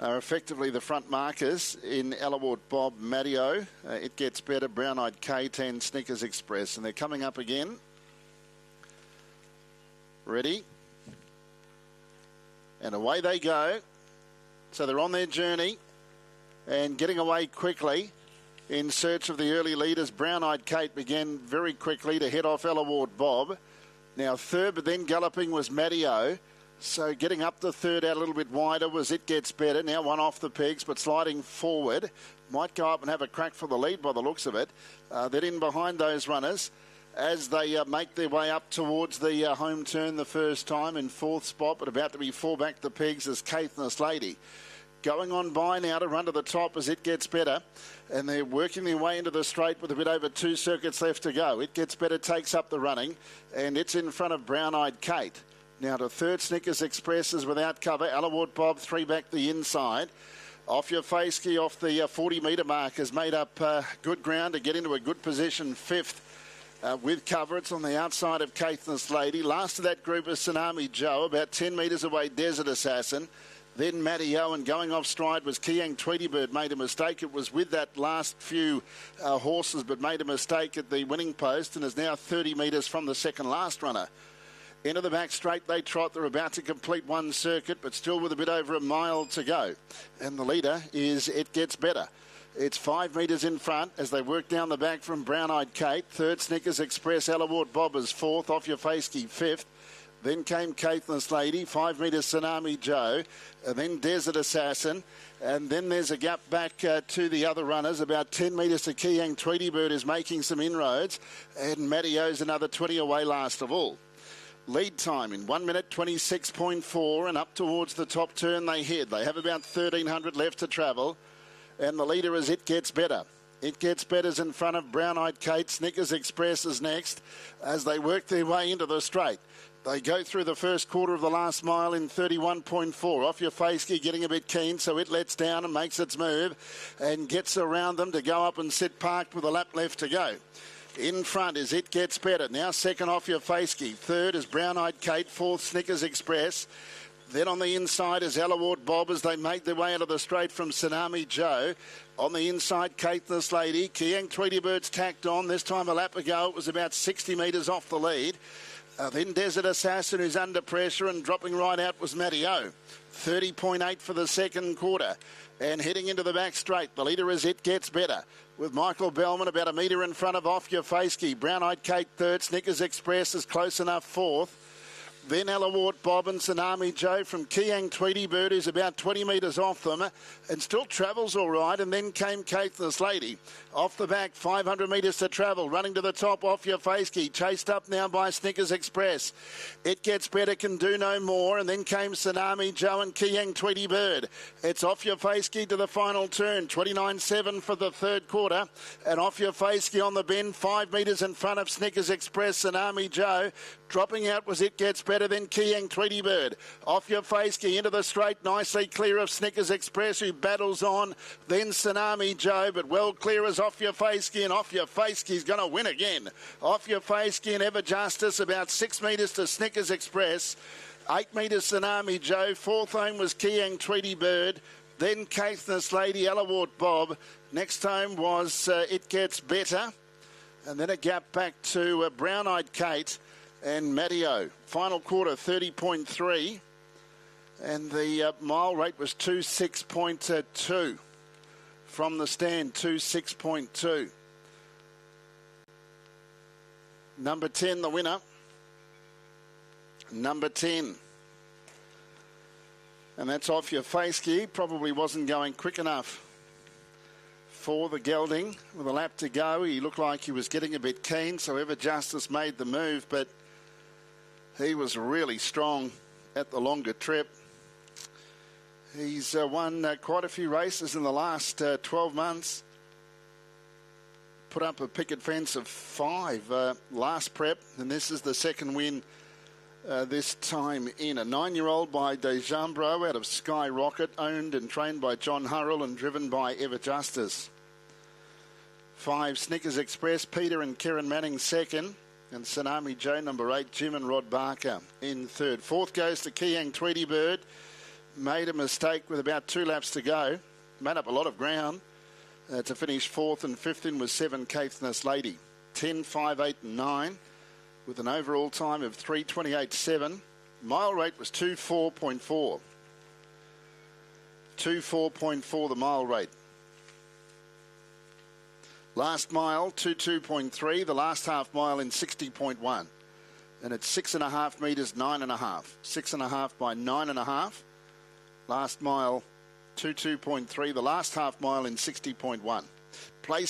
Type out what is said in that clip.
are effectively the front markers in Elaward Bob, Matteo. It Gets Better, Brown Eyed Kate and Snickers Express. And they're coming up again. Ready? And away they go. So they're on their journey and getting away quickly in search of the early leaders. Brown Eyed Kate began very quickly to head off Elaward Bob. Now third, but then galloping was Matteo. So getting up the third out a little bit wider was It Gets Better. Now one off the pegs, but sliding forward. Might go up and have a crack for the lead by the looks of it. Then in behind those runners as they make their way up towards the home turn the first time in fourth spot, but about to be four back the pegs is Caithness Lady. Going on by now to run to the top as It Gets Better. And they're working their way into the straight with a bit over 2 circuits left to go. It Gets Better takes up the running, and it's in front of Brown Eyed Kate. Now to third, Snickers Express is without cover. Elaward Bob, 3 back the inside. Off Your Face Ski off the 40-metre mark has made up good ground to get into a good position, fifth. With cover, it's on the outside of Caithness Lady. Last of that group is Tsunami Joe, about 10 metres away, Desert Assassin. Then Matteo, and going off stride was Kiang Tweedybird, made a mistake. It was with that last few horses, but made a mistake at the winning post and is now 30 metres from the second last runner. Into the back straight they trot. They're about to complete one circuit, but still with a bit over a mile to go. And the leader is It Gets Better. It's 5 metres in front as they work down the back from Brown Eyed Kate. Third, Snickers Express. Elaward Bob is fourth. Off Your Face Ski, fifth. Then came Caithness Lady, 5 metres Tsunami Joe, and then Desert Assassin, and then there's a gap back to the other runners, about 10 metres to Kiang Tweedybird is making some inroads, and Matteo's another 20 away last of all. Lead time in 1 minute 26.4, and up towards the top turn they head. They have about 1,300 left to travel, and the leader is It Gets Better. It Gets Better's in front of Brown Eyed Kate. Snickers Express is next as they work their way into the straight. They go through the first quarter of the last mile in 31.4. Off Your Face Ski getting a bit keen, so it lets down and makes its move and gets around them to go up and sit parked with a lap left to go. In front is It Gets Better. Now second, Off Your Face Ski. Third is Brown Eyed Kate. Fourth, Snickers Express. Then on the inside is Elaward Bob as they make their way out of the straight from Tsunami Joe. On the inside, Caithness Lady. Kiang Tweedybird's tacked on. This time a lap ago, it was about 60 metres off the lead. Then Desert Assassin, who's under pressure, and dropping right out was Matteo. 30.8 for the second quarter. And heading into the back straight, the leader is It Gets Better, with Michael Bellman about a metre in front of Off Your Face Ski. Brown Eyed Kate third, Snickers Express is close enough fourth. Then Elaward Bob and Tsunami Joe from Kiang Tweedybird, who's about 20 metres off them and still travels all right. And then came Caithness Lady. Off the back, 500 metres to travel. Running to the top, Off Your Face Ski. Chased up now by Snickers Express. It Gets Better, Can Do No More. And then came Tsunami Joe and Kiang Tweedybird. It's Off Your Face Ski to the final turn. 29.7 for the third quarter. And Off Your Face Ski on the bend, 5 metres in front of Snickers Express, Tsunami Joe. Dropping out was It Gets Better, then Kiang Tweedybird. Off Your Face Ski into the straight, nicely clear of Snickers Express, who battles on. Then Tsunami Joe, but well clear as Off Your Face Ski, and Off Your Face Ski's going to win again. Off Your Face Ski and Ever Justice, about 6 metres to Snickers Express. 8 metres Tsunami Joe. Fourth home was Kiang Tweedybird. Then Caithness Lady, Elaward Bob. Next home was It Gets Better. And then a gap back to Brown Eyed Kate and Matteo. Final quarter, 30.3. And the mile rate was 26.2. From the stand, 26.2. Number 10, the winner. Number 10. And that's Off Your Face Ski. Probably wasn't going quick enough for the gelding. With a lap to go, he looked like he was getting a bit keen, so Ever Justice made the move, but he was really strong at the longer trip. He's won quite a few races in the last 12 months. Put up a picket fence of 5 last prep, and this is the second win this time in. A 9-year-old by Dejambro out of Skyrocket, owned and trained by John Hurrell and driven by Ever Justice. 5, Snickers Express, Peter and Kieran Manning second. And Tsunami Joe, number 8, Jim and Rod Barker in third. Fourth goes to Kiang Tweedybird. made a mistake with about 2 laps to go. Made up a lot of ground to finish 4th, and 5th in was 7 Caithness Lady. 10, 5, 8 and 9 with an overall time of 3:28.7. Mile rate was 2:4.4. 2:4.4 the mile rate. Last mile 2:2.3. The last half mile in 60.1. And it's 6.5 metres, 9.5. 6.5 by 9.5. Last mile 2:2.3. The last half mile in 60.1. Place